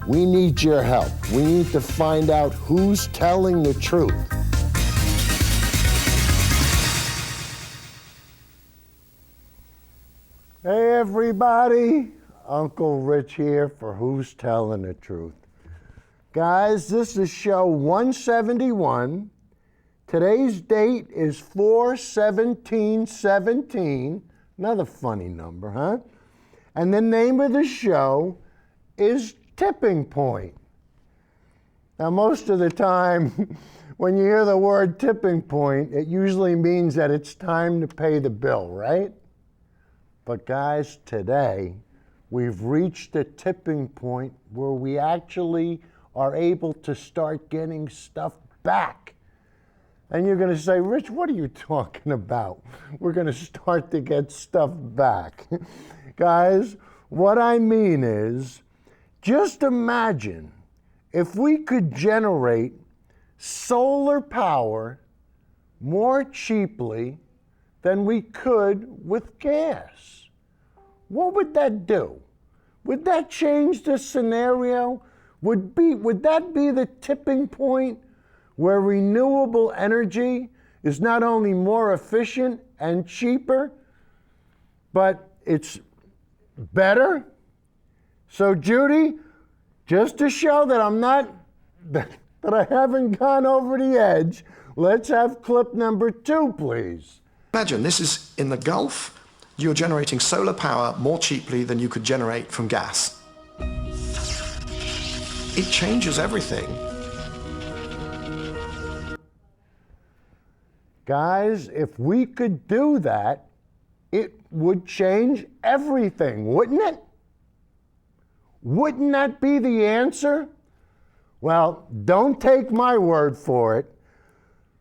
We need your help. We need to find out who's telling the truth. Hey everybody, Uncle Rich here for Who's Telling the Truth. Guys, this is show 171. Today's date is 4/17/17. Another funny number, huh? And the name of the show is Tipping Point. Now, most of the time, when you hear the word tipping point, it usually means that it's time to pay the bill, right? But guys, today, we've reached a tipping point where we actually are able to start getting stuff back. And you're going to say, Rich, what are you talking about? We're going to start to get stuff back. Guys, what I mean is, just imagine if we could generate solar power more cheaply than we could with gas. What would that do? Would that change the scenario? Would that be the tipping point where renewable energy is not only more efficient and cheaper, but it's better? So Judy, just to show that that I haven't gone over the edge, let's have clip number 2, please. Imagine this is in the Gulf. You're generating solar power more cheaply than you could generate from gas. It changes everything. Guys, if we could do that, it would change everything, wouldn't it? Wouldn't that be the answer? Well, don't take my word for it.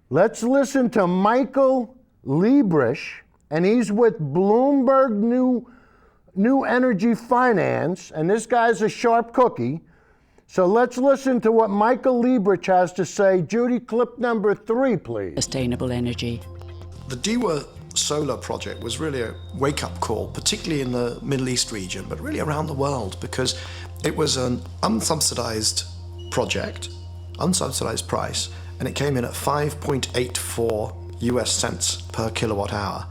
Let's listen to Michael Liebrish, and he's with Bloomberg New Energy Finance, and this guy's a sharp cookie. So let's listen to what Michael Liebrish has to say. Judy, clip number 3, please. Sustainable energy. The DEWA solar project was really a wake-up call, particularly in the Middle East region, but really around the world, because it was an unsubsidized project, unsubsidized price, and it came in at 5.84 US cents per kilowatt hour.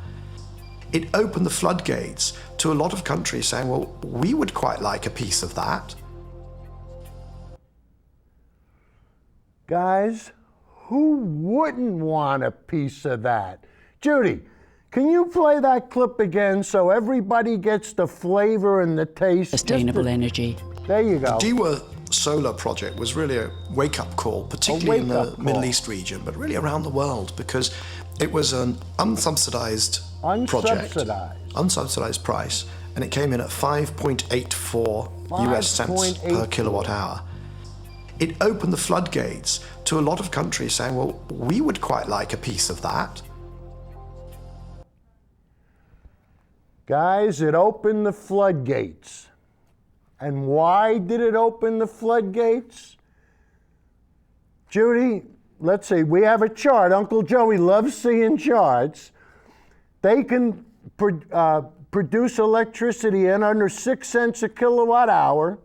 It opened the floodgates to a lot of countries saying, well, we would quite like a piece of that. Guys, who wouldn't want a piece of that? Judy, can you play that clip again so everybody gets the flavor and the taste? Sustainable energy. There you go. The DEWA solar project was really a wake-up call, particularly in the Middle East region, but really around the world, because it was an unsubsidized project, unsubsidized price, and it came in at 5.84 US cents per kilowatt hour. It opened the floodgates to a lot of countries saying, well, we would quite like a piece of that. Guys, it opened the floodgates. And why did it open the floodgates? Judy, let's see, we have a chart. Uncle Joey loves seeing charts. They can produce electricity in under 6 cents a kilowatt hour.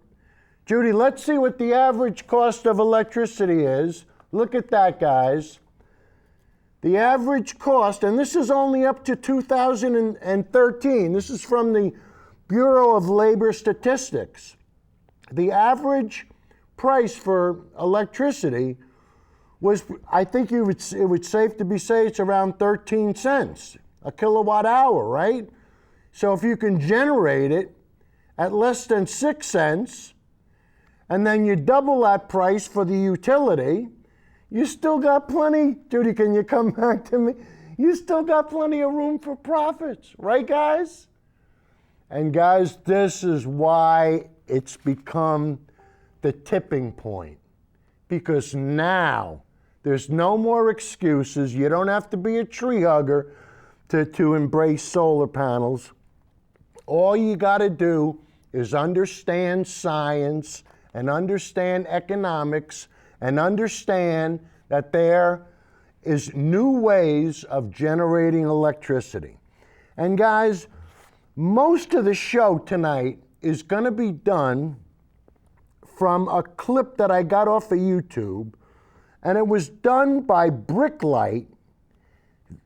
Judy, let's see what the average cost of electricity is. Look at that, guys. The average cost, and this is only up to 2013. This is from the Bureau of Labor Statistics. The average price for electricity was, I think it would safe to say it's around 13 cents a kilowatt hour, right? So if you can generate it at less than 6 cents, and then you double that price for the utility, you still got plenty. Judy, can you come back to me? You still got plenty of room for profits, right, guys? And guys, this is why it's become the tipping point. Because now there's no more excuses. You don't have to be a tree hugger to embrace solar panels. All you got to do is understand science and understand economics and understand that there is new ways of generating electricity. And guys, most of the show tonight is going to be done from a clip that I got off of YouTube, and it was done by Backline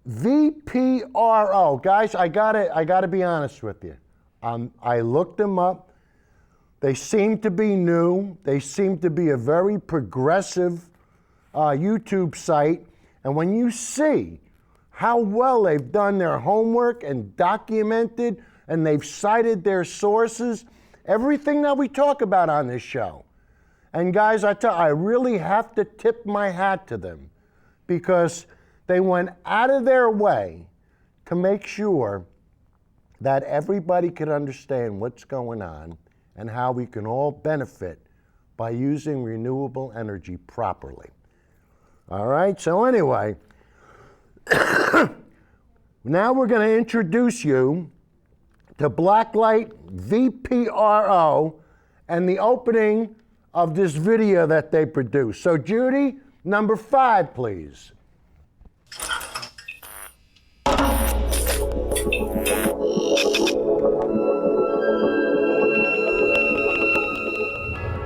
VPRO. Guys, I gotta be honest with you. I looked them up. They seem to be new. They seem to be a very progressive YouTube site. And when you see how well they've done their homework and documented, and they've cited their sources, everything that we talk about on this show. And guys, I really have to tip my hat to them, because they went out of their way to make sure that everybody could understand what's going on and how we can all benefit by using renewable energy properly. All right, so anyway, now we're going to introduce you to Backline VPRO and the opening of this video that they produced. So Judy, number 5, please.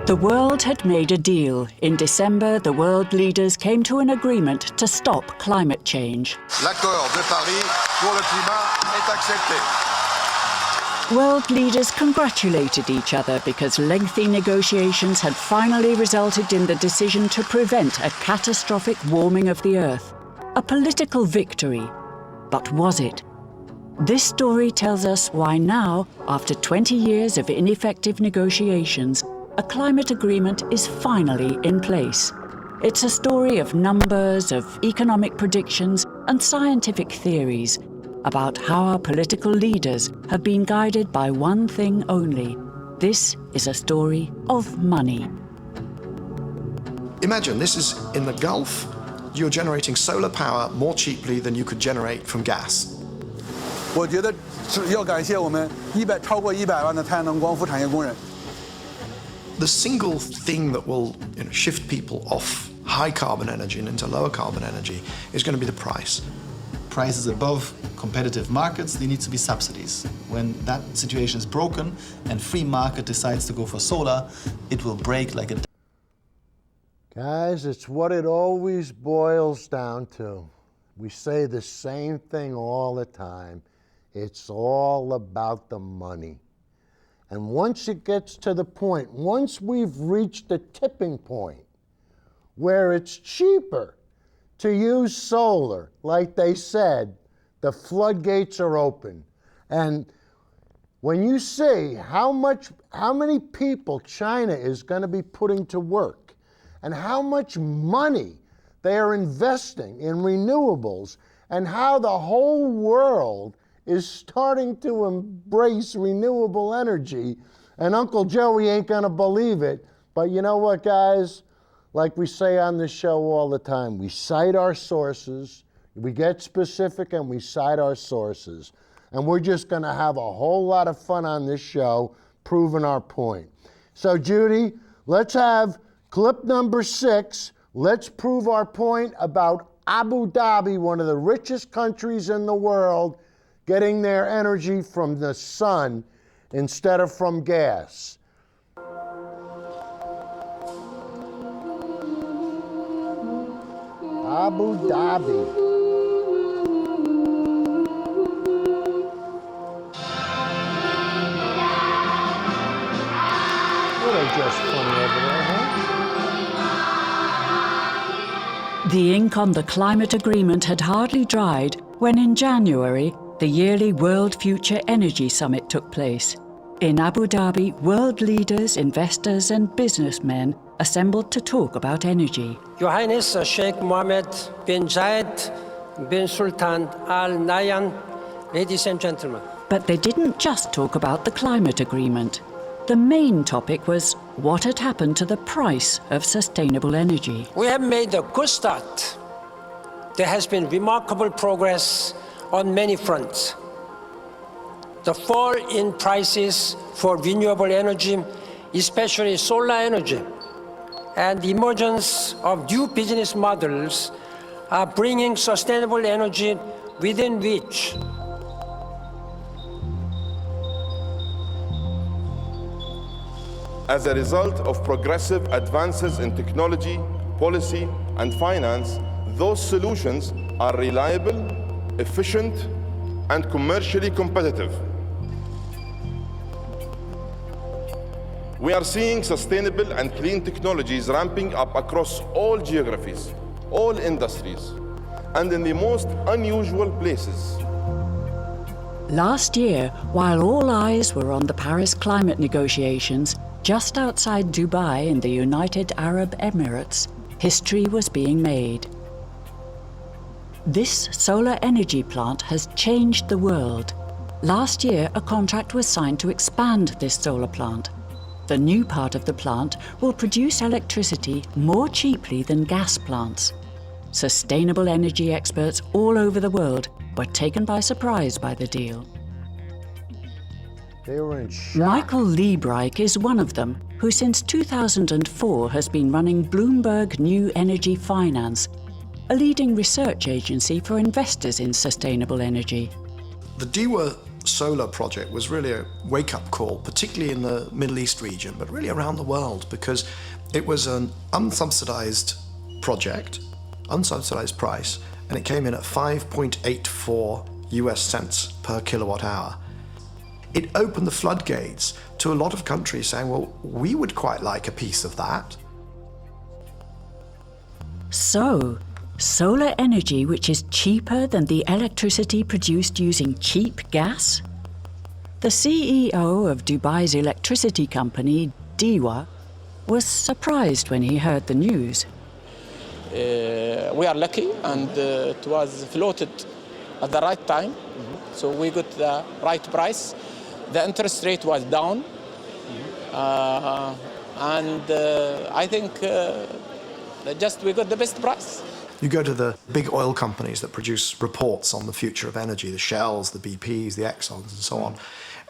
The world had made a deal. In December, the world leaders came to an agreement to stop climate change. L'accord de Paris pour le climat est accepté. World leaders congratulated each other because lengthy negotiations had finally resulted in the decision to prevent a catastrophic warming of the Earth. A political victory. But was it? This story tells us why now, after 20 years of ineffective negotiations, a climate agreement is finally in place. It's a story of numbers, of economic predictions, and scientific theories about how our political leaders have been guided by one thing only. This is a story of money. Imagine this is in the Gulf. You're generating solar power more cheaply than you could generate from gas. 我觉得要感谢我们超过100万的太阳能光伏产业工人。 The single thing that will shift people off high carbon energy and into lower carbon energy is going to be the price. Prices above competitive markets, there needs to be subsidies. When that situation is broken and free market decides to go for solar, it will break like a... Guys, it's what it always boils down to. We say the same thing all the time. It's all about the money. And once it gets to the point, once we've reached the tipping point where it's cheaper to use solar, like they said, the floodgates are open. And when you see how many people China is going to be putting to work and how much money they are investing in renewables and how the whole world is starting to embrace renewable energy, and Uncle Joey ain't gonna believe it, but you know what, guys? Like we say on this show all the time, we cite our sources, we get specific and we cite our sources, and we're just gonna have a whole lot of fun on this show proving our point. So Judy, let's have clip number 6. Let's prove our point about Abu Dhabi, one of the richest countries in the world, getting their energy from the sun instead of from gas. Abu Dhabi. What are just funny over there, huh? The ink on the climate agreement had hardly dried when in January, the yearly World Future Energy Summit took place. In Abu Dhabi, world leaders, investors, and businessmen assembled to talk about energy. Your Highness Sheikh Mohammed bin Zayed bin Sultan Al Nahyan, ladies and gentlemen. But they didn't just talk about the climate agreement. The main topic was what had happened to the price of sustainable energy. We have made a good start. There has been remarkable progress on many fronts. The fall in prices for renewable energy, especially solar energy, and the emergence of new business models are bringing sustainable energy within reach. As a result of progressive advances in technology, policy, and finance, those solutions are reliable, efficient, and commercially competitive. We are seeing sustainable and clean technologies ramping up across all geographies, all industries, and in the most unusual places. Last year, while all eyes were on the Paris climate negotiations, just outside Dubai in the United Arab Emirates, history was being made. This solar energy plant has changed the world. Last year, a contract was signed to expand this solar plant. The new part of the plant will produce electricity more cheaply than gas plants. Sustainable energy experts all over the world were taken by surprise by the deal. They were in shock. Michael Liebreich is one of them, who since 2004 has been running Bloomberg New Energy Finance, a leading research agency for investors in sustainable energy. The DEWA solar project was really a wake-up call, particularly in the Middle East region, but really around the world, because it was an unsubsidized project, unsubsidized price, and it came in at 5.84 US cents per kilowatt hour. It opened the floodgates to a lot of countries saying, well, we would quite like a piece of that. So, solar energy which is cheaper than the electricity produced using cheap gas? The CEO of Dubai's electricity company, DEWA, was surprised when he heard the news. We are lucky, and it was floated at the right time, so we got the right price. The interest rate was down, and I think just we got the best price. You go to the big oil companies that produce reports on the future of energy, the Shells, the BPs, the Exxons, and so on.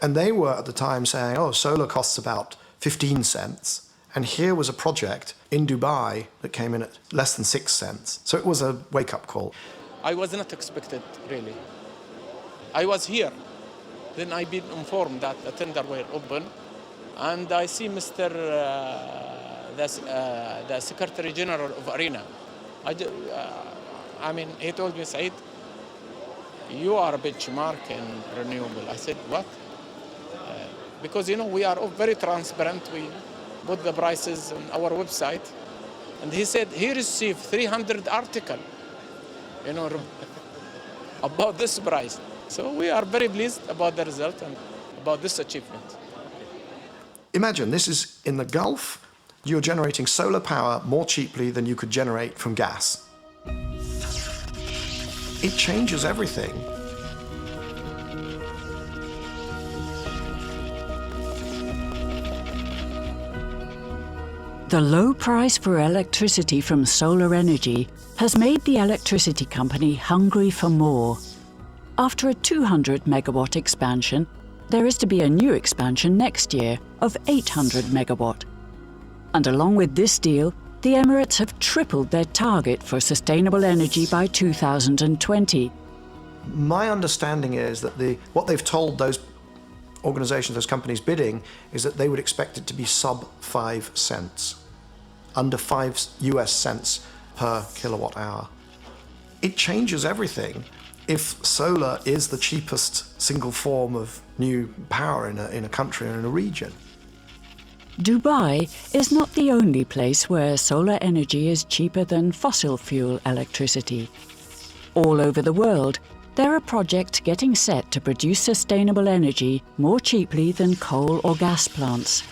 And they were at the time saying, oh, solar costs about 15 cents. And here was a project in Dubai that came in at less than 6 cents. So it was a wake-up call. I was not expected, really. I was here. Then I been informed that the tender were open. And I see Mr. The Secretary General of ARENA. I mean, he told me, Said, you are a benchmark in renewable. I said, what? Because, you know, we are very transparent. We put the prices on our website. And he said he received 300 articles, you know, about this price. So we are very pleased about the result and about this achievement. Imagine this is in the Gulf. You're generating solar power more cheaply than you could generate from gas. It changes everything. The low price for electricity from solar energy has made the electricity company hungry for more. After a 200 megawatt expansion, there is to be a new expansion next year of 800 megawatt. And along with this deal, the Emirates have tripled their target for sustainable energy by 2020. My understanding is that what they've told those organizations, those companies bidding, is that they would expect it to be sub 5 cents, under 5 US cents per kilowatt hour. It changes everything if solar is the cheapest single form of new power in a country or in a region. Dubai is not the only place where solar energy is cheaper than fossil fuel electricity. All over the world, there are projects getting set to produce sustainable energy more cheaply than coal or gas plants.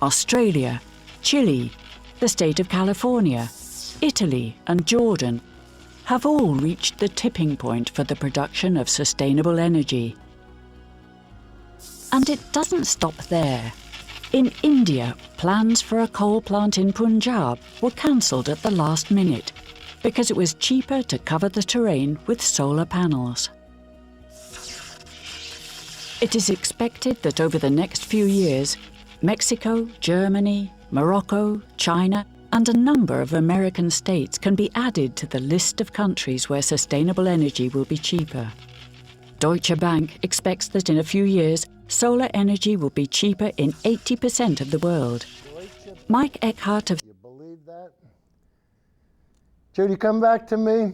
Australia, Chile, the state of California, Italy and Jordan have all reached the tipping point for the production of sustainable energy. And it doesn't stop there. In India, plans for a coal plant in Punjab were cancelled at the last minute because it was cheaper to cover the terrain with solar panels. It is expected that over the next few years, Mexico, Germany, Morocco, China, and a number of American states can be added to the list of countries where sustainable energy will be cheaper. Deutsche Bank expects that in a few years, solar energy will be cheaper in 80% of the world. Mike Eckhart of... You believe that? Judy, come back to me.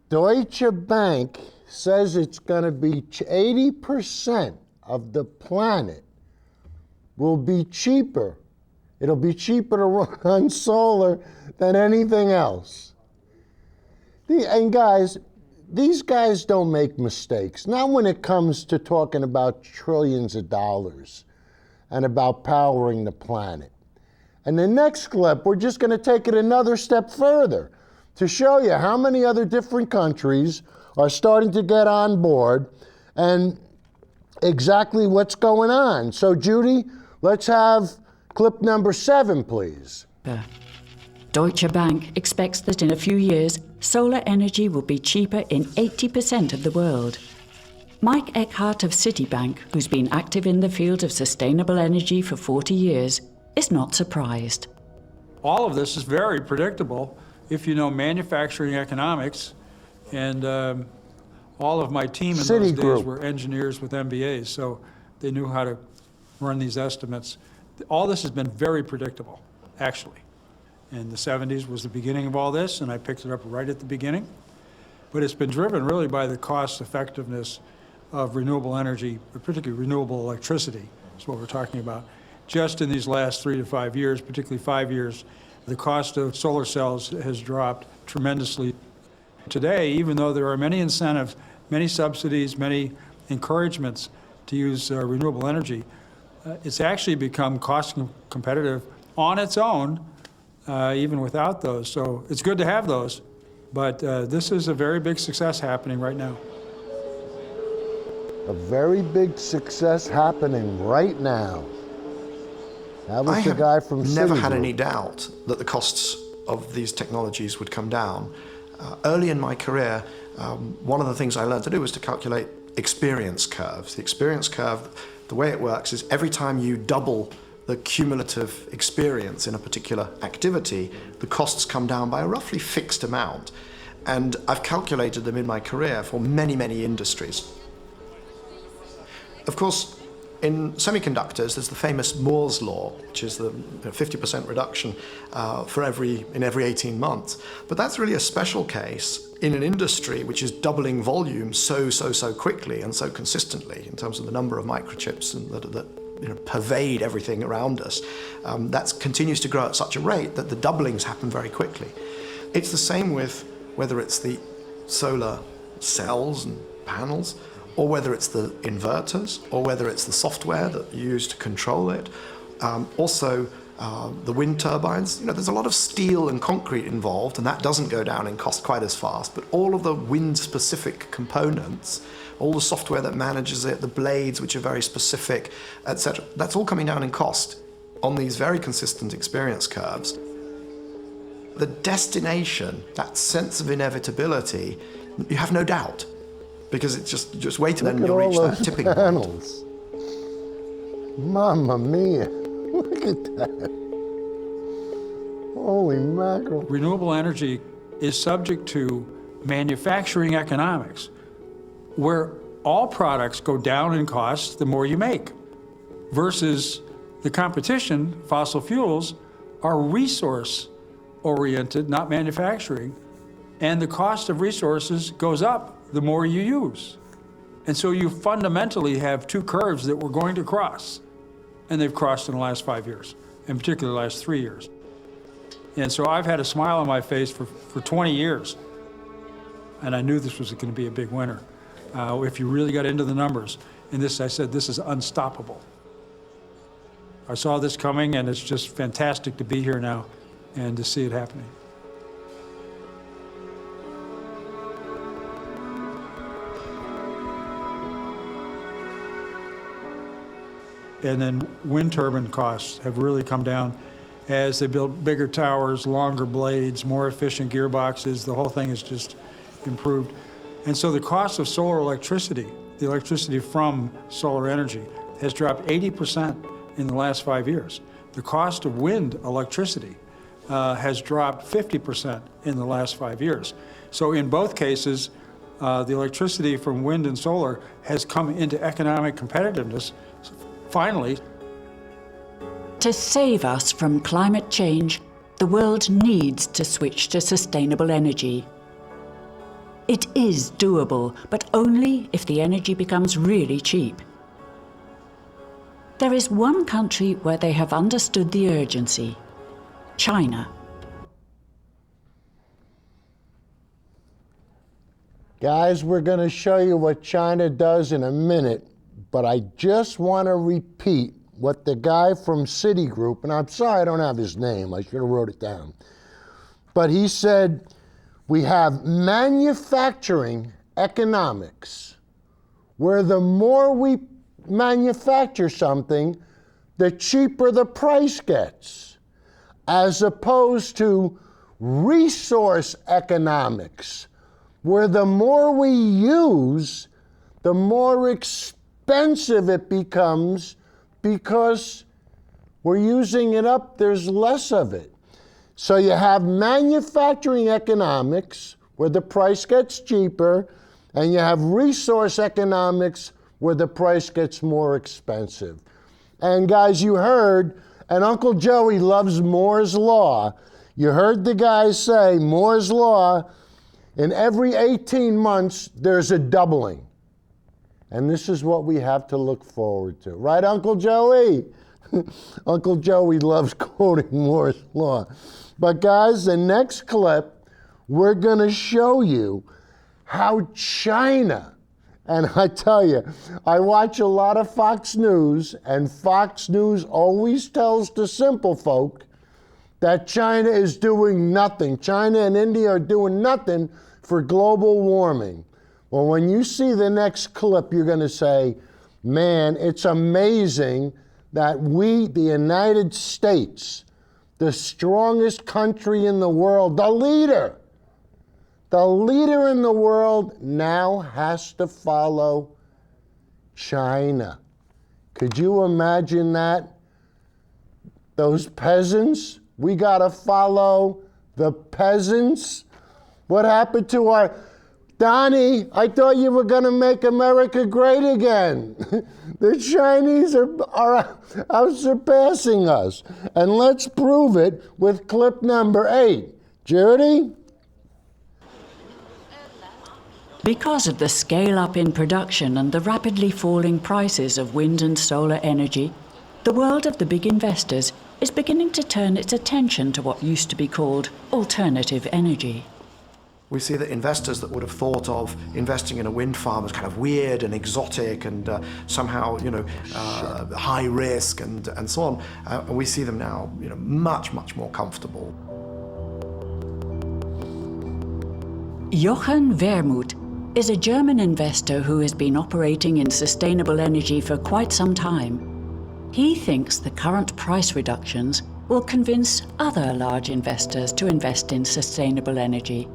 Deutsche Bank says it's going to be 80% of the planet will be cheaper. It'll be cheaper to run solar than anything else. And guys, these guys don't make mistakes. Not when it comes to talking about trillions of dollars and about powering the planet. And the next clip, we're just going to take it another step further to show you how many other different countries are starting to get on board and exactly what's going on. So, Judy, let's have clip number 7, please. Deutsche Bank expects that in a few years, solar energy will be cheaper in 80% of the world. Mike Eckhart of Citibank, who's been active in the field of sustainable energy for 40 years, is not surprised. All of this is very predictable if you know manufacturing economics, and all of my team in those days were engineers with MBAs, so they knew how to run these estimates. All this has been very predictable, actually. And the 70s was the beginning of all this, and I picked it up right at the beginning. But it's been driven really by the cost effectiveness of renewable energy, particularly renewable electricity, is what we're talking about. Just in these last 3 to 5 years, particularly 5 years, the cost of solar cells has dropped tremendously. Today, even though there are many incentives, many subsidies, many encouragements to use renewable energy, it's actually become cost competitive on its own, even without those. So it's good to have those, but this is a very big success happening right now. A very big success happening right now. That was the guy from Citigroup. I have never had any doubt that the costs of these technologies would come down. Early in my career, one of the things I learned to do was to calculate experience curves. The experience curve, the way it works is every time you double the cumulative experience in a particular activity, the costs come down by a roughly fixed amount. And I've calculated them in my career for many, many industries. Of course, in semiconductors, there's the famous Moore's law, which is the 50% reduction in every 18 months. But that's really a special case in an industry which is doubling volume so quickly and so consistently in terms of the number of microchips and that pervade everything around us. That continues to grow at such a rate that the doublings happen very quickly. It's the same with whether it's the solar cells and panels, or whether it's the inverters, or whether it's the software that you use to control it. Also, the wind turbines. There's a lot of steel and concrete involved, and that doesn't go down in cost quite as fast, but all of the wind-specific components, all the software that manages it, the blades, which are very specific, etc., that's all coming down in cost on these very consistent experience curves. The destination, that sense of inevitability, you have no doubt, because it's just wait and then you'll reach that tipping point. Mamma mia, look at that. Holy mackerel. Renewable energy is subject to manufacturing economics, where all products go down in cost the more you make, versus the competition, fossil fuels, are resource-oriented, not manufacturing, and the cost of resources goes up the more you use. And so you fundamentally have two curves that we're going to cross, and they've crossed in the last 5 years, in particular the last 3 years. And so I've had a smile on my face for 20 years, and I knew this was going to be a big winner. If you really got into the numbers, and I said, this is unstoppable. I saw this coming, and it's just fantastic to be here now and to see it happening. And then wind turbine costs have really come down as they build bigger towers, longer blades, more efficient gearboxes. The whole thing has just improved. And so the cost of solar electricity, the electricity from solar energy, has dropped 80% in the last 5 years. The cost of wind electricity has dropped 50% in the last 5 years. So in both cases, the electricity from wind and solar has come into economic competitiveness, finally. To save us from climate change, the world needs to switch to sustainable energy. It is doable, but only if the energy becomes really cheap. There is one country where they have understood the urgency: China. Guys, we're going to show you what China does in a minute, but I just want to repeat what the guy from Citigroup, and I'm sorry I don't have his name, I should have wrote it down, but he said, we have manufacturing economics, where the more we manufacture something, the cheaper the price gets, as opposed to resource economics, where the more we use, the more expensive it becomes because we're using it up, there's less of it. So you have manufacturing economics, where the price gets cheaper, and you have resource economics, where the price gets more expensive. And guys, you heard, and Uncle Joey loves Moore's Law. You heard the guys say, Moore's Law, in every 18 months, there's a doubling. And this is what we have to look forward to. Right, Uncle Joey? Uncle Joey loves quoting Moore's Law. But guys, the next clip, we're gonna show you how China, and I tell you, I watch a lot of Fox News, and Fox News always tells the simple folk that China is doing nothing. China and India are doing nothing for global warming. Well, when you see the next clip, you're gonna say, man, it's amazing that we, the United States, the strongest country in the world, the leader in the world now has to follow China. Could you imagine that? Those peasants, we gotta follow the peasants. What happened to our, Donnie, I thought you were gonna make America great again. The Chinese are out surpassing us. And let's prove it with clip number 8. Judy? Because of the scale-up in production and the rapidly falling prices of wind and solar energy, the world of the big investors is beginning to turn its attention to what used to be called alternative energy. We see that investors that would have thought of investing in a wind farm as kind of weird and exotic and somehow, high risk and so on, and we see them now, much, much more comfortable. Jochen Wermuth is a German investor who has been operating in sustainable energy for quite some time. He thinks the current price reductions will convince other large investors to invest in sustainable energy.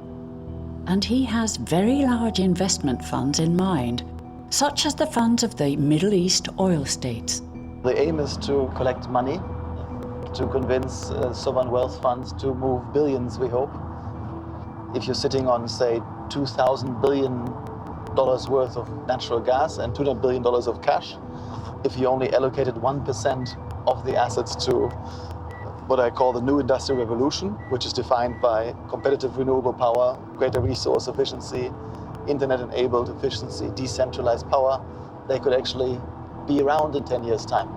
And he has very large investment funds in mind, such as the funds of the Middle East oil states. The aim is to collect money, to convince sovereign wealth funds to move billions, we hope. If you're sitting on, say, $2,000 billion worth of natural gas and $200 billion of cash, if you only allocated 1% of the assets to what I call the new industrial revolution, which is defined by competitive renewable power, greater resource efficiency, internet-enabled efficiency, decentralized power, they could actually be around in 10 years' time.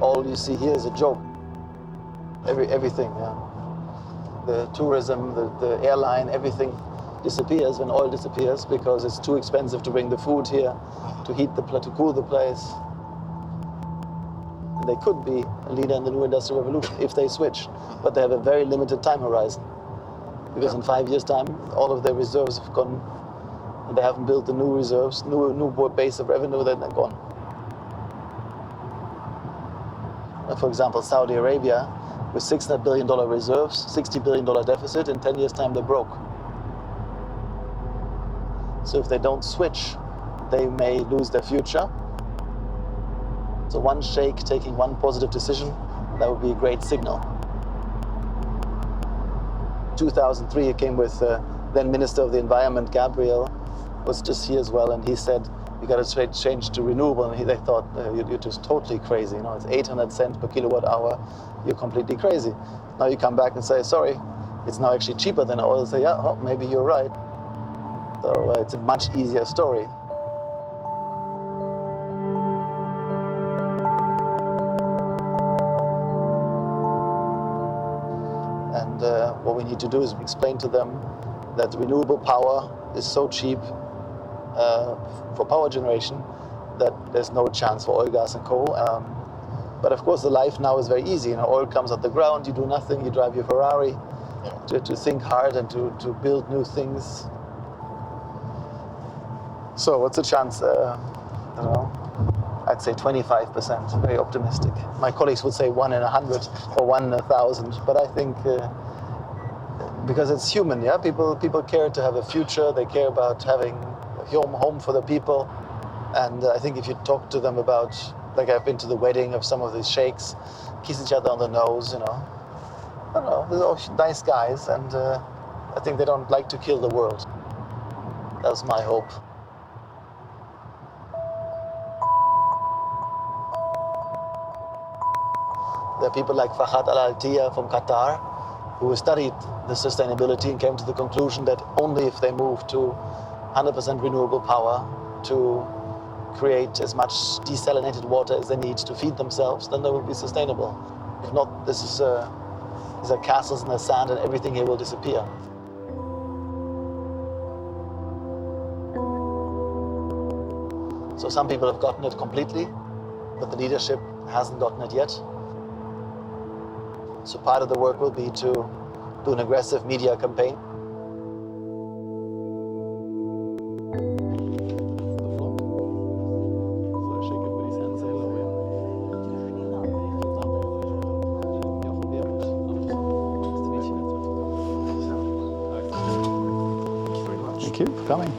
All you see here is a joke. Everything, yeah. The tourism, the airline, everything disappears when oil disappears because it's too expensive to bring the food here, to heat to cool the place. And they could be a leader in the new industrial revolution if they switch, but they have a very limited time horizon. Because in 5 years' time, all of their reserves have gone, and they haven't built the new reserves, new base of revenue, then they're gone. For example, Saudi Arabia, with $600 billion reserves, $60 billion deficit, in 10 years' time they're broke. So if they don't switch, they may lose their future. So one sheikh taking one positive decision, that would be a great signal. 2003, he came with then Minister of the Environment, Gabriel, was just here as well, and he said, you got to change to renewable. And they thought, you're just totally crazy. You know, it's 800 cents per kilowatt hour. You're completely crazy. Now you come back and say, sorry, it's now actually cheaper than oil. Say, yeah, oh, maybe you're right. So it's a much easier story. And what we need to do is explain to them that renewable power is so cheap for power generation that there's no chance for oil, gas, and coal. But of course, the life now is very easy. You know, oil comes out the ground, you do nothing, you drive your Ferrari. To think hard and to build new things. So what's the chance? I don't know. I'd say 25%, very optimistic. My colleagues would say 1 in 100 or 1 in 1,000, but I think because it's human, yeah? People care to have a future, they care about having a home for the people. And I think if you talk to them about, like I've been to the wedding of some of these sheikhs, kiss each other on the nose, you know. I don't know, they're all nice guys, and I think they don't like to kill the world. That's my hope. There are people like Fahad Al-Altiyah from Qatar, who studied the sustainability and came to the conclusion that only if they move to 100% renewable power to create as much desalinated water as they need to feed themselves, then they will be sustainable. If not, these are castles in the sand and everything here will disappear. So some people have gotten it completely, but the leadership hasn't gotten it yet. So part of the work will be to do an aggressive media campaign. Thank you for coming.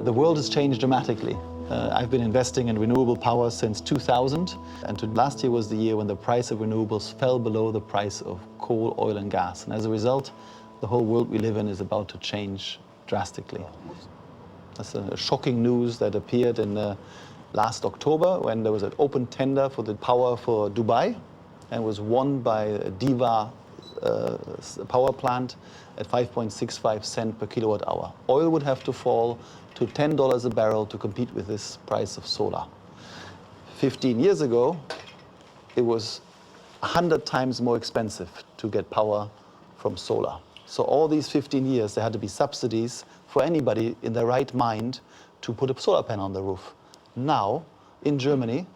The world has changed dramatically. I've been investing in renewable power since 2000, and last year was the year when the price of renewables fell below the price of coal, oil, and gas. And as a result, the whole world we live in is about to change drastically. That's a shocking news that appeared in last October when there was an open tender for the power for Dubai, and was won by a Diva power plant at 5.65 cents per kilowatt hour. Oil would have to fall to $10 a barrel to compete with this price of solar. 15 years ago, it was 100 times more expensive to get power from solar. So all these 15 years, there had to be subsidies for anybody in their right mind to put a solar panel on the roof. Now, in Germany,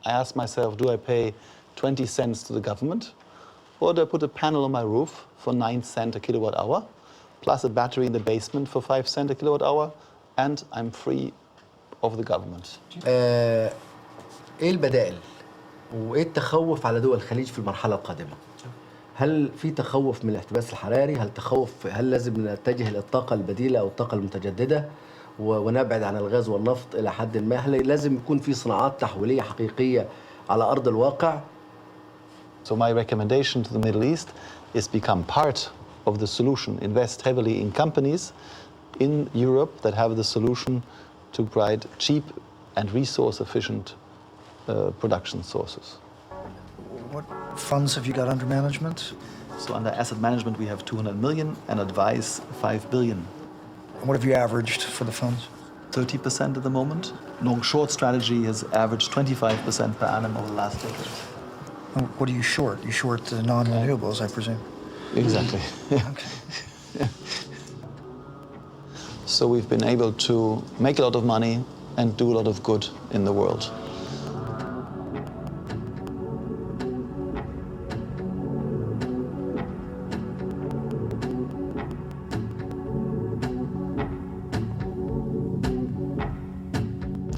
I asked myself, do I pay 20 cents to the government, or do I put a panel on my roof for 9 cents a kilowatt hour, plus a battery in the basement for 5 cents a kilowatt hour, and I'm free of the government. ايه البدائل وايه التخوف على دول الخليج في المرحله القادمه؟ هل في تخوف من الاحتباس الحراري؟ هل لازم نتجه للطاقه البديله او الطاقه المتجدده ونبعد عن الغاز والنفط الى حد ما؟ هل لازم يكون في صناعات تحويليه حقيقيه على ارض الواقع؟ So my recommendation to the Middle East is become part of the solution. Invest heavily in companies in Europe that have the solution to provide cheap and resource-efficient production sources. What funds have you got under management? So under asset management, we have 200 million and advice 5 billion. And what have you averaged for the funds? 30% at the moment. Long-short strategy has averaged 25% per annum over the last decade. And what are you short? You short the non-renewables, I presume. Exactly. Okay. So we've been able to make a lot of money and do a lot of good in the world.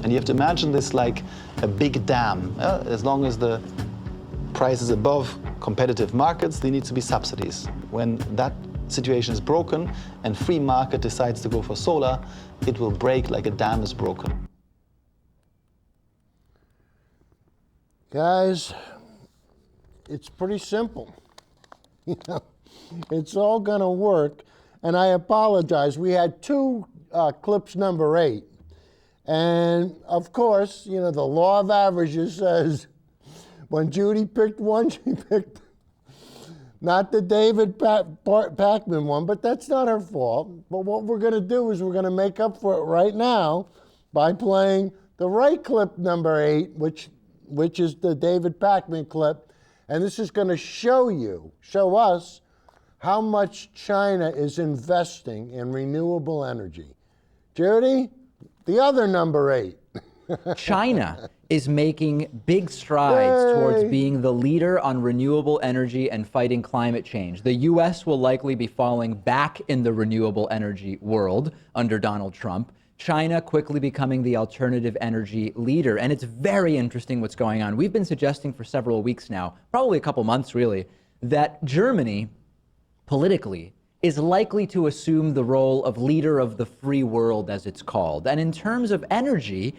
And you have to imagine this like a big dam. As long as the price is above competitive markets, there needs to be subsidies. When that situation is broken and free market decides to go for solar, it will break like a dam is broken. Guys, it's pretty simple. You know, it's all going to work. And I apologize. We had two clips number 8. And of course, you know, the law of averages says when Judy picked one, she picked not the David Pakman one, but that's not her fault. But what we're going to do is we're going to make up for it right now by playing the right clip number 8, which is the David Pakman clip. And this is going to show us how much China is investing in renewable energy. Judy, the other number 8. China is making big strides towards being the leader on renewable energy and fighting climate change. The U.S. will likely be falling back in the renewable energy world under Donald Trump. China quickly becoming the alternative energy leader. And it's very interesting what's going on. We've been suggesting for several weeks now, probably a couple months really, that Germany politically is likely to assume the role of leader of the free world, as it's called. And in terms of energy,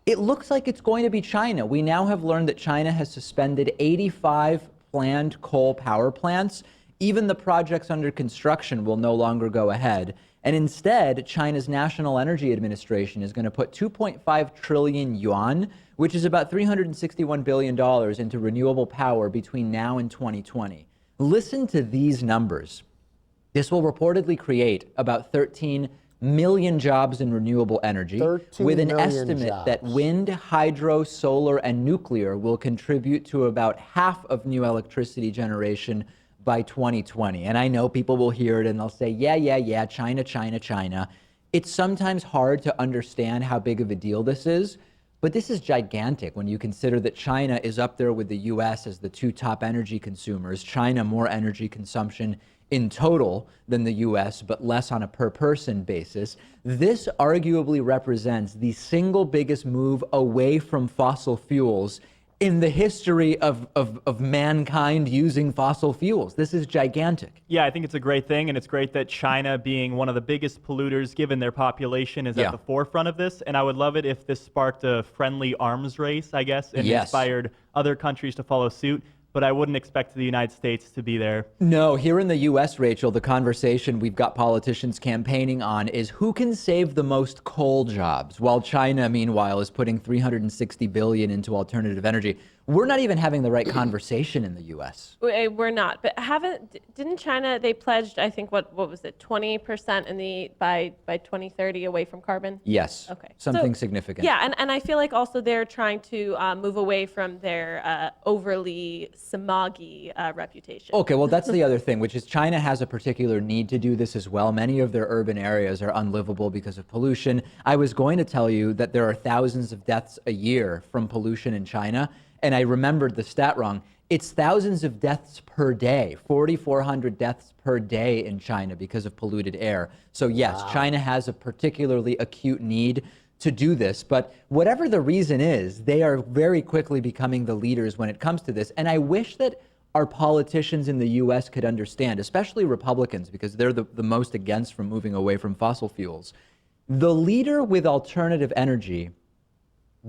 it looks like it's going to be China. We now have learned that China has suspended 85 planned coal power plants. Even the projects under construction will no longer go ahead. And instead, China's National Energy Administration is going to put 2.5 trillion yuan, which is about $361 billion, into renewable power between now and 2020. Listen to these numbers. This will reportedly create about 13 million jobs in renewable energy, with an estimate that wind, hydro, solar, and nuclear will contribute to about half of new electricity generation by 2020. And I know people will hear it and they'll say, yeah, China, China, China. It's sometimes hard to understand how big of a deal this is, but this is gigantic when you consider that China is up there with the US as the 2 top energy consumers. China more energy consumption in total than the US, but less on a per person basis. This arguably represents the single biggest move away from fossil fuels in the history of mankind using fossil fuels. This is gigantic. Yeah, I think it's a great thing, and it's great that China, being one of the biggest polluters given their population, is at the forefront of this. And I would love it if this sparked a friendly arms race, I guess, and inspired other countries to follow suit. But I wouldn't expect the United States to be there. No, here in the U.S., Rachel, the conversation we've got politicians campaigning on is who can save the most coal jobs, while China, meanwhile, is putting $360 billion into alternative energy. We're not even having the right conversation in the U.S. We're not, but didn't China, they pledged, I think, what was it, 20% by 2030 away from carbon? Yes. Okay. Something significant. Yeah, and I feel like also they're trying to move away from their overly smoggy reputation. Okay, well, that's the other thing, which is China has a particular need to do this as well. Many of their urban areas are unlivable because of pollution. I was going to tell you that there are thousands of deaths a year from pollution in China. And I remembered the stat wrong. It's thousands of deaths per day, 4,400 deaths per day in China because of polluted air. So yes, China has a particularly acute need to do this. But whatever the reason is, they are very quickly becoming the leaders when it comes to this. And I wish that our politicians in the U.S. could understand, especially Republicans, because they're the most against from moving away from fossil fuels. The leader with alternative energy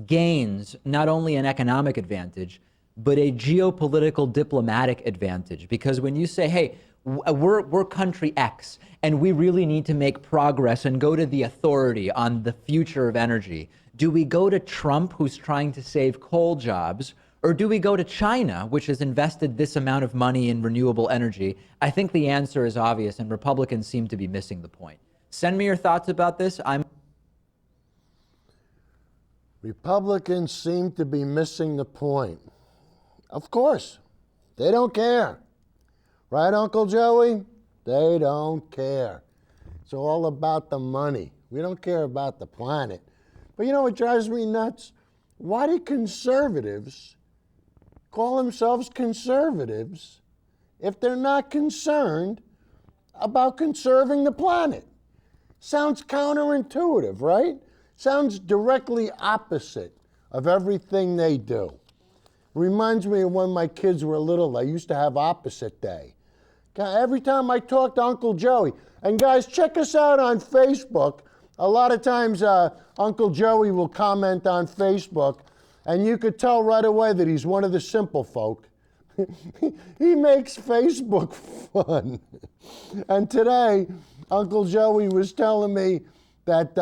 gains not only an economic advantage, but a geopolitical diplomatic advantage. Because when you say, hey, we're country X, and we really need to make progress and go to the authority on the future of energy, do we go to Trump, who's trying to save coal jobs, or do we go to China, which has invested this amount of money in renewable energy? I think the answer is obvious, and Republicans seem to be missing the point. Send me your thoughts about this. Republicans seem to be missing the point. Of course, they don't care. Right, Uncle Joey? They don't care. It's all about the money. We don't care about the planet. But you know what drives me nuts? Why do conservatives call themselves conservatives if they're not concerned about conserving the planet? Sounds counterintuitive, right? Sounds directly opposite of everything they do. Reminds me of when my kids were little, I used to have opposite day. Every time I talk to Uncle Joey, and guys, check us out on Facebook. A lot of times Uncle Joey will comment on Facebook, and you could tell right away that he's one of the simple folk. He makes Facebook fun. And today, Uncle Joey was telling me that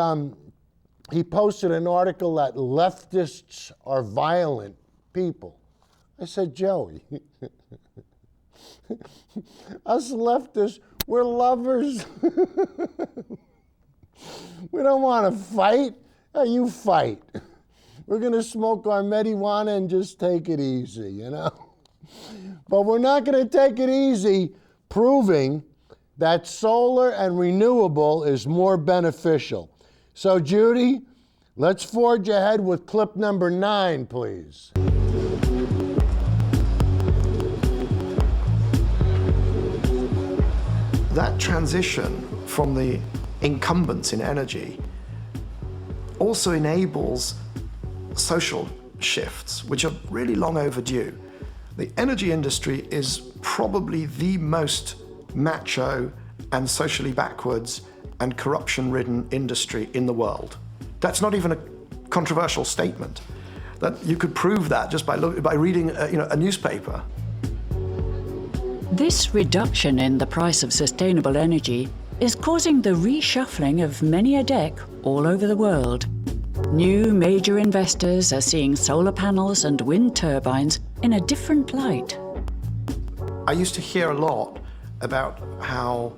he posted an article that leftists are violent people. I said, Joey, us leftists, we're lovers. We don't want to fight. You fight. We're going to smoke our marijuana and just take it easy, you know? But we're not going to take it easy proving that solar and renewable is more beneficial. So, Judy, let's forge ahead with clip number 9, please. That transition from the incumbents in energy also enables social shifts, which are really long overdue. The energy industry is probably the most macho and socially backwards and corruption-ridden industry in the world. That's not even a controversial statement. That you could prove that just by reading a newspaper. This reduction in the price of sustainable energy is causing the reshuffling of many a deck all over the world. New major investors are seeing solar panels and wind turbines in a different light. I used to hear a lot about how,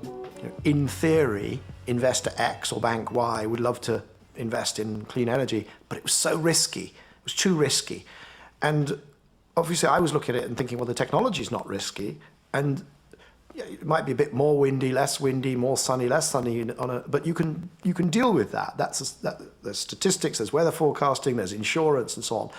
in theory, investor X or bank Y would love to invest in clean energy, but it was so risky. It was too risky. And obviously I was looking at it and thinking, well, the technology's not risky, and it might be a bit more windy, less windy, more sunny, less sunny, but you can deal with that. There's statistics, there's weather forecasting, there's insurance and so on.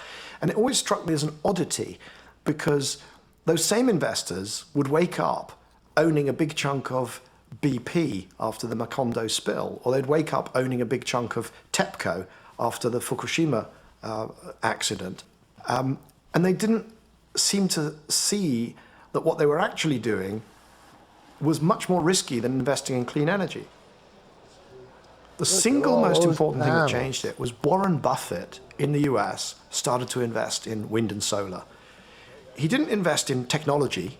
And it always struck me as an oddity because those same investors would wake up owning a big chunk of BP after the Macondo spill, or they'd wake up owning a big chunk of TEPCO after the Fukushima accident. And they didn't seem to see that what they were actually doing was much more risky than investing in clean energy. The single most important thing that changed it was Warren Buffett in the US started to invest in wind and solar. He didn't invest in technology,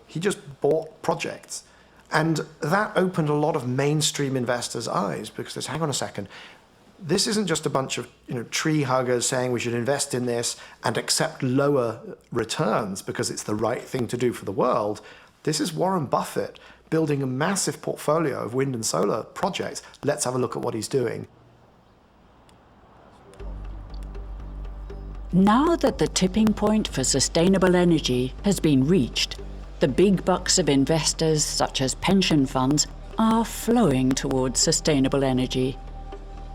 he just bought projects. And that opened a lot of mainstream investors' eyes because they said, hang on a second, this isn't just a bunch of tree huggers saying we should invest in this and accept lower returns because it's the right thing to do for the world. This is Warren Buffett building a massive portfolio of wind and solar projects. Let's have a look at what he's doing. Now that the tipping point for sustainable energy has been reached, the big bucks of investors, such as pension funds, are flowing towards sustainable energy.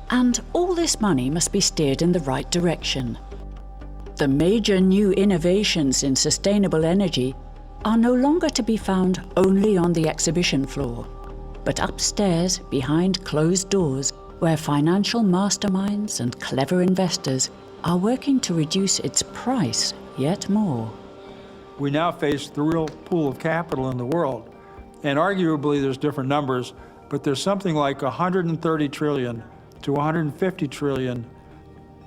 And all this money must be steered in the right direction. The major new innovations in sustainable energy are no longer to be found only on the exhibition floor, but upstairs behind closed doors where financial masterminds and clever investors are working to reduce its price yet more. We now face the real pool of capital in the world, and arguably there's different numbers, but there's something like 130 trillion to 150 trillion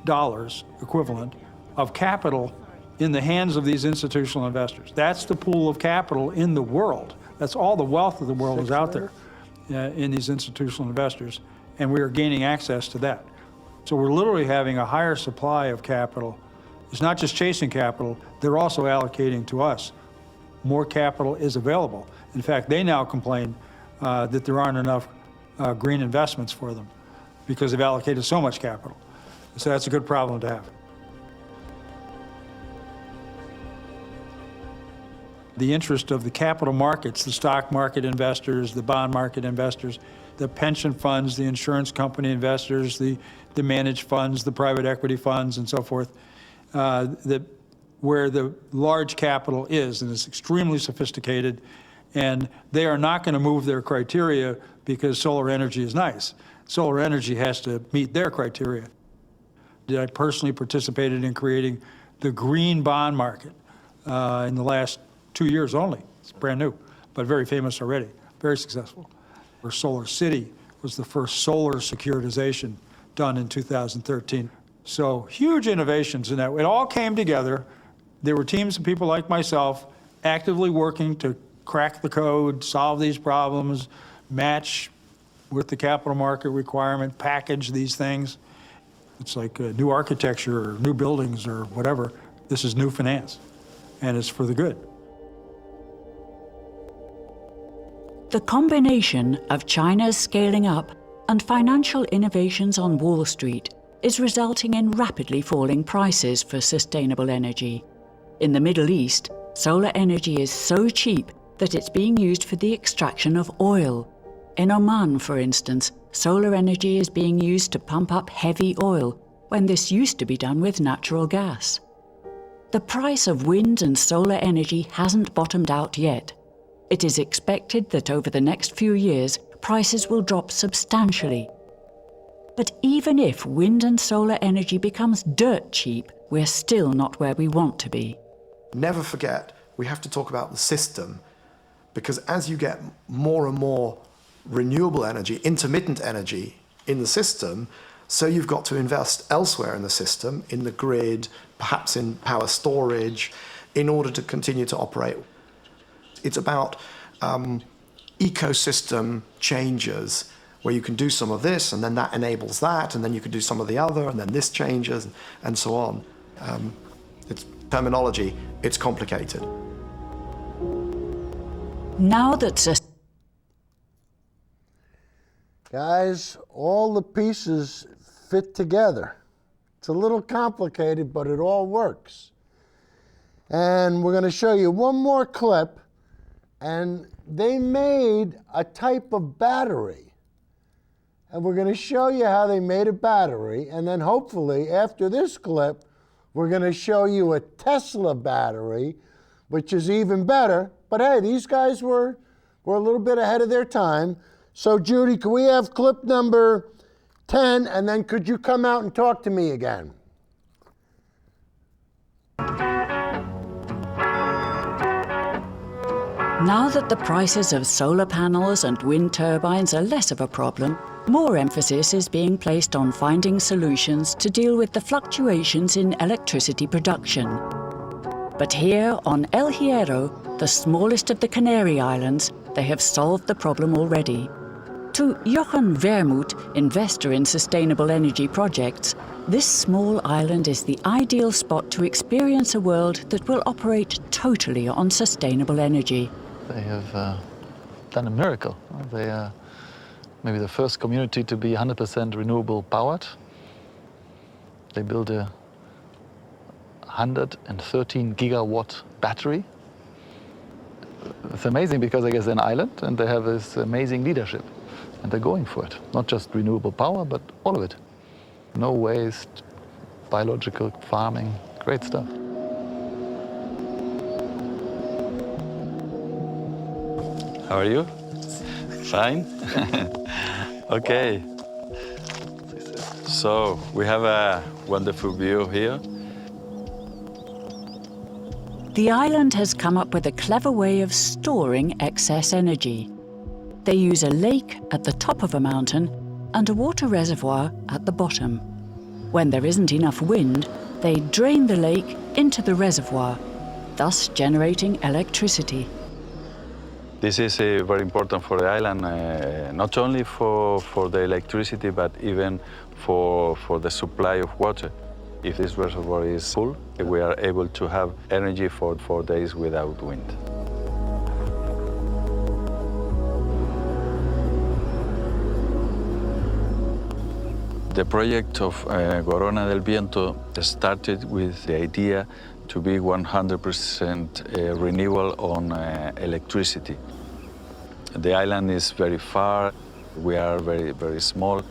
dollars equivalent of capital in the hands of these institutional investors. That's the pool of capital in the world. That's all the wealth of the world is out there in these institutional investors, and we are gaining access to that. So we're literally having a higher supply of capital. It's not just chasing capital, they're also allocating to us. More capital is available. In fact, they now complain that there aren't enough green investments for them because they've allocated so much capital. So that's a good problem to have. The interest of the capital markets, the stock market investors, the bond market investors, the pension funds, the insurance company investors, the managed funds, the private equity funds, and so forth, where the large capital is, and it's extremely sophisticated, and they are not going to move their criteria because solar energy is nice. Solar energy has to meet their criteria. I personally participated in creating the green bond market in the last 2 years only. It's brand new, but very famous already, very successful. Where Solar City was the first solar securitization done in 2013. So huge innovations in that. It all came together There were teams of people like myself actively working to crack the code, solve these problems, match with the capital market requirement, package these things. It's like new architecture or new buildings or whatever. This is new finance, and it's for the good. The combination of China's scaling up and financial innovations on Wall Street is resulting in rapidly falling prices for sustainable energy. In the Middle East, solar energy is so cheap that it's being used for the extraction of oil. In Oman, for instance, solar energy is being used to pump up heavy oil, when this used to be done with natural gas. The price of wind and solar energy hasn't bottomed out yet. It is expected that over the next few years, prices will drop substantially. But even if wind and solar energy becomes dirt cheap, we're still not where we want to be. Never forget, we have to talk about the system, because as you get more and more renewable energy, intermittent energy in the system, so you've got to invest elsewhere in the system, in the grid, perhaps in power storage, in order to continue to operate. It's about ecosystem changes, where you can do some of this, and then that enables that, and then you can do some of the other, and then this changes, and so on. It's terminology, it's complicated. Now that Guys, all the pieces fit together. It's a little complicated, but it all works. And we're going to show you one more clip, and they made a type of battery. And we're going to show you how they made a battery, and then hopefully after this clip, we're going to show you a Tesla battery, which is even better. But hey, these guys were a little bit ahead of their time. So Judy, can we have clip number 10, and then could you come out and talk to me again? Now that the prices of solar panels and wind turbines are less of a problem, more emphasis is being placed on finding solutions to deal with the fluctuations in electricity production. But here on El Hierro, the smallest of the Canary Islands, they have solved the problem already. To Jochen Vermut, investor in sustainable energy projects, this small island is the ideal spot to experience a world that will operate totally on sustainable energy. They have done a miracle. They are maybe the first community to be 100% renewable powered. They built a 113 gigawatt battery. It's amazing because I guess they're an island and they have this amazing leadership. And they're going for it. Not just renewable power, but all of it. No waste, biological farming, great stuff. How are you? Fine? Okay. So, we have a wonderful view here. The island has come up with a clever way of storing excess energy. They use a lake at the top of a mountain and a water reservoir at the bottom. When there isn't enough wind, they drain the lake into the reservoir, thus generating electricity. This is very important for the island, not only for the electricity, but even for the supply of water. If this reservoir is full, we are able to have energy for 4 days without wind. The project of Corona del Viento started with the idea to be 100% renewable on electricity. The island is very far, we are very, very small.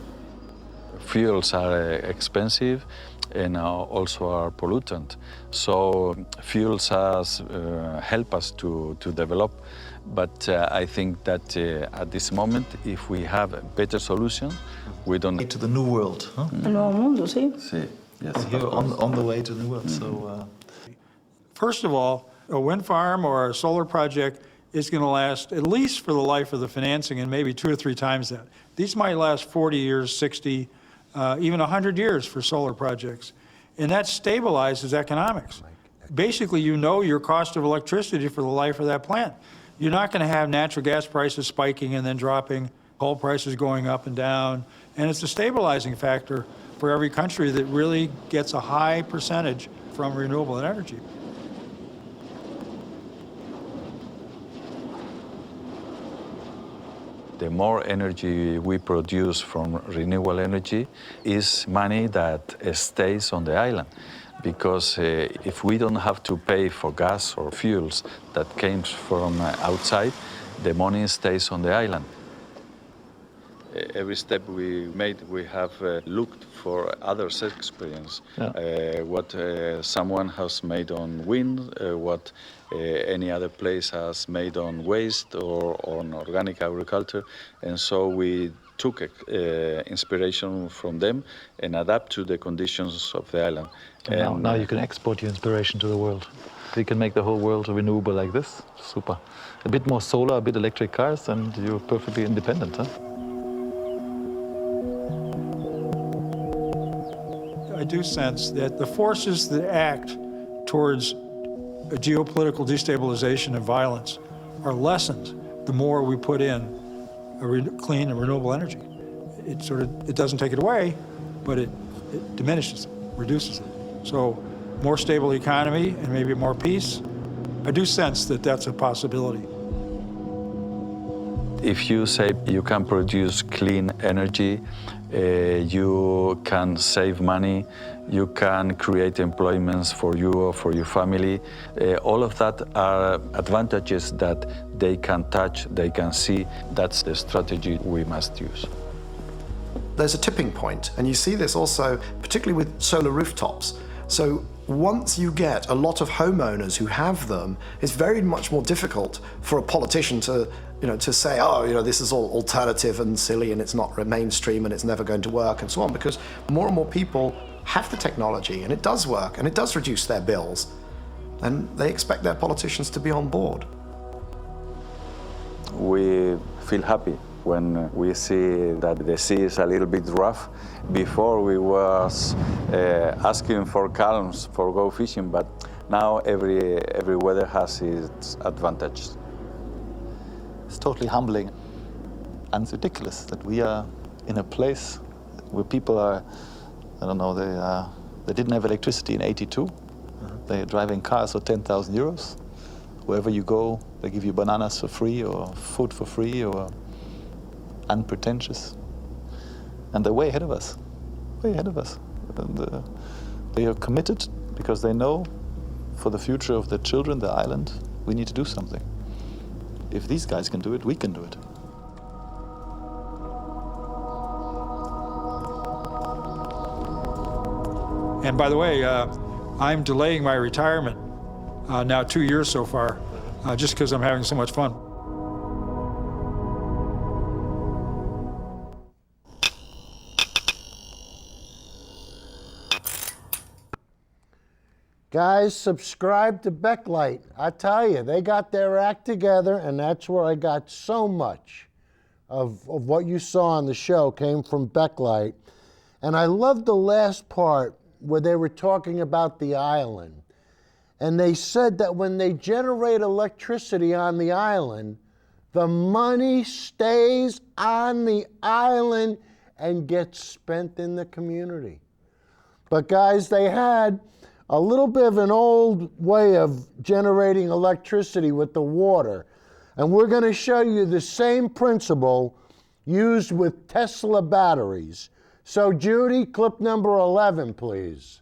Fuels are expensive and also are pollutant. So fuels help us to develop. But I think that at this moment, if we have a better solution, we don't To the new world. Huh? El nuevo mundo, sí. Sí. Yes, We're on the way to the new world. So, First of all, a wind farm or a solar project is going to last at least for the life of the financing and maybe 2 or 3 times that. These might last 40 years, 60, even 100 years for solar projects. And that stabilizes economics. Basically, you know your cost of electricity for the life of that plant. You're not going to have natural gas prices spiking and then dropping, coal prices going up and down. And it's a stabilizing factor for every country that really gets a high percentage from renewable energy. The more energy we produce from renewable energy is money that stays on the island. Because if we don't have to pay for gas or fuels that came from outside, the money stays on the island. Every step we made, we have looked for others' experience. Yeah. What someone has made on wind, what any other place has made on waste or on organic agriculture. And so we took inspiration from them and adapt to the conditions of the island. And now you can export your inspiration to the world. You can make the whole world renewable like this. Super. A bit more solar, a bit electric cars, and you're perfectly independent, huh? I do sense that the forces that act towards a geopolitical destabilization and violence are lessened the more we put in clean and renewable energy. It doesn't take it away, but it diminishes it, reduces it. So more stable economy and maybe more peace. I do sense that that's a possibility. If you say you can produce clean energy, you can save money, you can create employments for you or for your family. All of that are advantages that they can touch, they can see. That's the strategy we must use. There's a tipping point, and you see this also, particularly with solar rooftops. So once you get a lot of homeowners who have them, it's very much more difficult for a politician to say, oh, this is all alternative and silly and it's not mainstream and it's never going to work and so on, because more and more people have the technology and it does work and it does reduce their bills, and they expect their politicians to be on board. We feel happy when we see that the sea is a little bit rough. Before we was asking for calms for go fishing, but now every weather has its advantages. It's totally humbling and it's ridiculous that we are in a place where people are, I don't know, they didn't have electricity in '82. They're driving cars for 10,000 euros. Wherever you go, they give you bananas for free or food for free or unpretentious. And they're way ahead of us, way ahead of us. And they are committed because they know for the future of their children, the island, we need to do something. If these guys can do it, we can do it. And by the way, I'm delaying my retirement now 2 years so far, just because I'm having so much fun. Guys, subscribe to Backlight. I tell you, they got their act together, and that's where I got so much of what you saw on the show came from Backlight. And I love the last part where they were talking about the island. And they said that when they generate electricity on the island, the money stays on the island and gets spent in the community. But guys, they had a little bit of an old way of generating electricity with the water. And we're going to show you the same principle used with Tesla batteries. So Judy, clip number 11, please.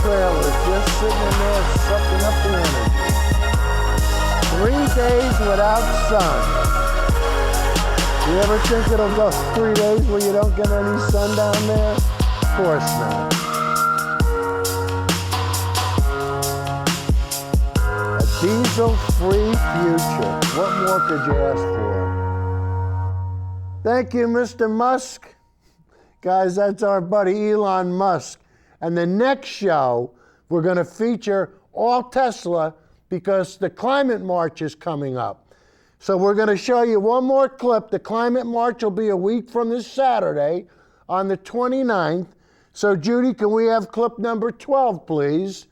Trailers just sitting in there sucking up the energy. 3 days without sun. You ever think it'll go 3 days where you don't get any sun down there? Of course not. A diesel-free future. What more could you ask for? Thank you, Mr. Musk. Guys, that's our buddy Elon Musk. And the next show, we're going to feature all Tesla because the climate march is coming up. So we're going to show you one more clip. The climate march will be a week from this Saturday on the 29th. So Judy, can we have clip number 12, please?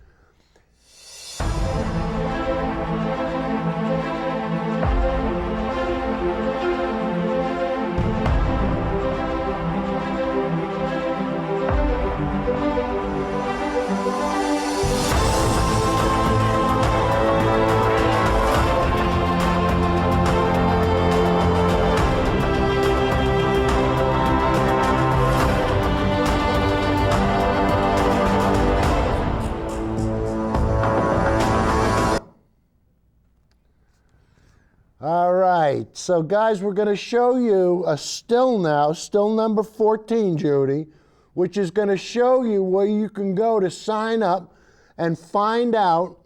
All right, so guys, we're going to show you a still now, still number 14, Judy, which is going to show you where you can go to sign up and find out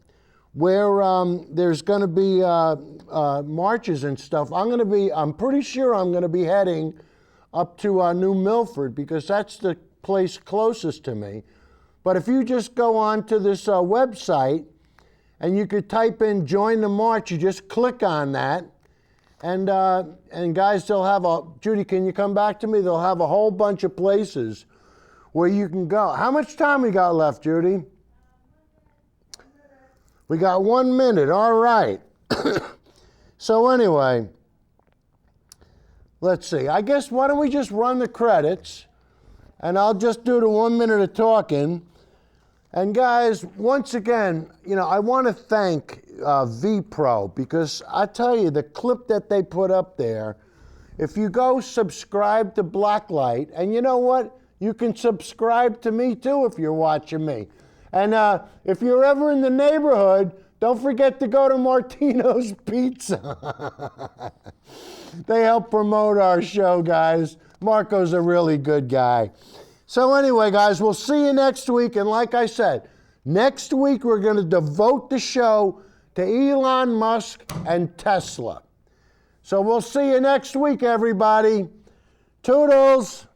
where there's going to be marches and stuff. I'm pretty sure I'm going to be heading up to New Milford because that's the place closest to me. But if you just go on to this website, and you could type in join the march, you just click on that. And guys, they'll have Judy, can you come back to me? They'll have a whole bunch of places where you can go. How much time we got left, Judy? We got 1 minute, all right. So anyway, let's see. I guess, why don't we just run the credits and I'll just do the 1 minute of talking. And guys, once again, I want to thank VPRO because I tell you, the clip that they put up there, if you go subscribe to Blacklight, and you know what? You can subscribe to me too if you're watching me. And if you're ever in the neighborhood, don't forget to go to Martino's Pizza. They help promote our show, guys. Marco's a really good guy. So anyway, guys, we'll see you next week. And like I said, next week we're going to devote the show to Elon Musk and Tesla. So we'll see you next week, everybody. Toodles.